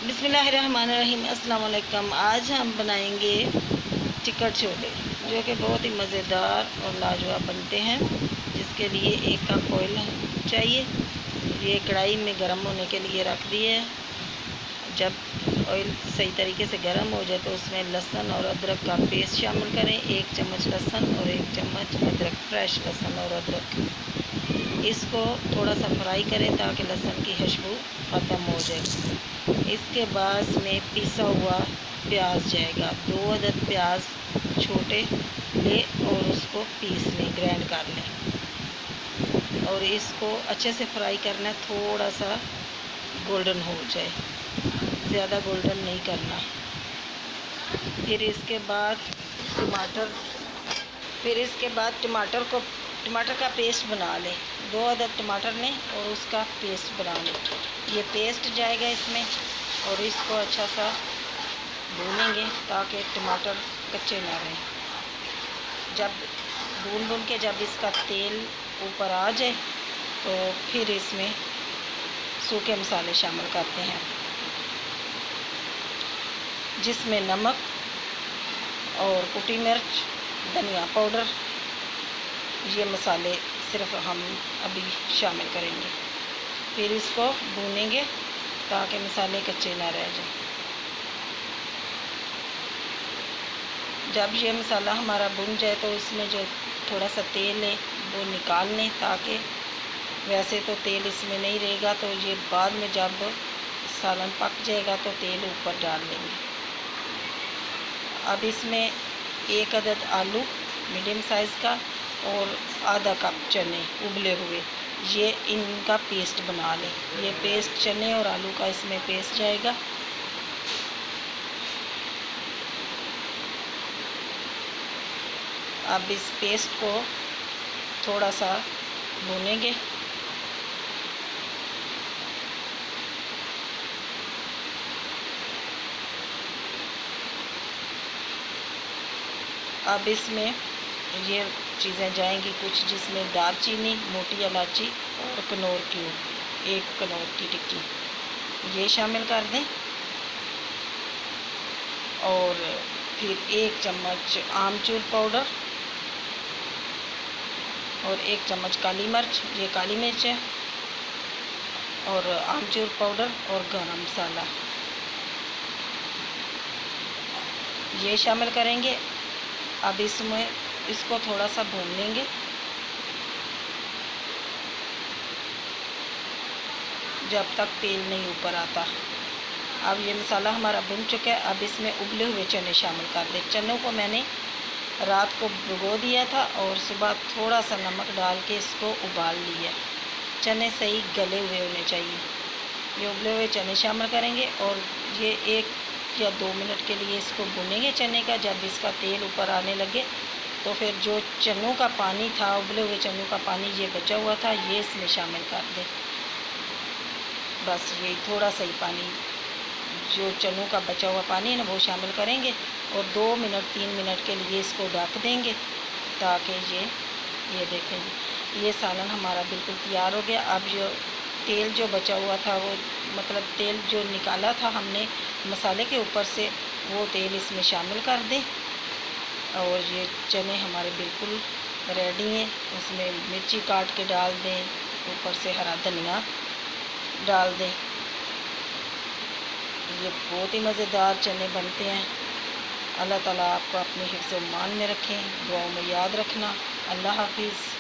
बिस्मिल्लाहिर्रहमानिर्रहीम। अस्सलाम वालेकुम। आज हम बनाएंगे चिकन छोले जो कि बहुत ही मज़ेदार और लाजवाब बनते हैं। जिसके लिए 1 कप ऑयल चाहिए। ये कढ़ाई में गर्म होने के लिए रख दिए। जब ऑयल सही तरीके से गर्म हो जाए तो उसमें लहसुन और अदरक का पेस्ट शामिल करें। 1 चम्मच लहसुन और 1 चम्मच अदरक, फ्रेश लहसुन और अदरक। इसको थोड़ा सा फ्राई करें ताकि लहसुन की खुशबू ख़त्म हो जाए। इसके बाद इसमें पिसा हुआ प्याज जाएगा। 2 अदद प्याज छोटे ले और उसको पीस लें, ग्राइंड कर लें और इसको अच्छे से फ्राई करना है। थोड़ा सा गोल्डन हो जाए, ज़्यादा गोल्डन नहीं करना। फिर इसके बाद टमाटर का पेस्ट बना लें। 2 अदद टमाटर लें और उसका पेस्ट बना लें। ये पेस्ट जाएगा इसमें और इसको अच्छा सा भूनेंगे ताकि टमाटर कच्चे ना रहें। जब भून के जब इसका तेल ऊपर आ जाए तो फिर इसमें सूखे मसाले शामिल करते हैं, जिसमें नमक और कुटी मिर्च, धनिया पाउडर, ये मसाले सिर्फ हम अभी शामिल करेंगे। फिर इसको भूनेंगे ताकि मसाले कच्चे ना रह जाए। जब ये मसाला हमारा भुन जाए तो इसमें जो थोड़ा सा तेल है वो निकाल लें, ताकि वैसे तो तेल इसमें नहीं रहेगा तो ये बाद में जब सालन पक जाएगा तो तेल ऊपर डाल लेंगे। अब इसमें 1 अदद आलू मीडियम साइज़ का और आधा कप चने उबले हुए, ये इनका पेस्ट बना लें। ये पेस्ट चने और आलू का इसमें पेस्ट जाएगा। अब इस पेस्ट को थोड़ा सा भूनेंगे। अब इसमें ये चीज़ें जाएंगी कुछ, जिसमें दालचीनी, मोटी इलायची और कनौर क्यूब, 1 कनौर की टिक्की, ये शामिल कर दें। और फिर 1 चम्मच आमचूर पाउडर और 1 चम्मच काली मिर्च, ये काली मिर्च है, और आमचूर पाउडर और गरम मसाला, ये शामिल करेंगे। अब इसमें इसको थोड़ा सा भून लेंगे जब तक तेल नहीं ऊपर आता। अब ये मसाला हमारा भुन चुका है। अब इसमें उबले हुए चने शामिल कर दें। चनों को मैंने रात को भिगो दिया था और सुबह थोड़ा सा नमक डाल के इसको उबाल लिया। चने सही गले हुए होने चाहिए। ये उबले हुए चने शामिल करेंगे और ये 1 या 2 मिनट के लिए इसको भुनेंगे चने का। जब इसका तेल ऊपर आने लगे तो फिर जो चनों का पानी था, उबले हुए चनों का पानी ये बचा हुआ था, ये इसमें शामिल कर दें। बस ये थोड़ा सा ही पानी, जो चनों का बचा हुआ पानी है ना, वो शामिल करेंगे और 2 मिनट 3 मिनट के लिए इसको ढक देंगे ताकि ये देखें ये सालन हमारा बिल्कुल तैयार हो गया। अब जो तेल जो बचा हुआ था, वो मतलब तेल जो निकाला था हमने मसाले के ऊपर से, वो तेल इसमें शामिल कर दें। और ये चने हमारे बिल्कुल रेडी हैं। उसमें मिर्ची काट के डाल दें, ऊपर से हरा धनिया डाल दें। ये बहुत ही मज़ेदार चने बनते हैं। अल्लाह ताला आपको अपने हिफ्ज़-ओ-मान में रखें। दुआओं में याद रखना। अल्लाह हाफिज़।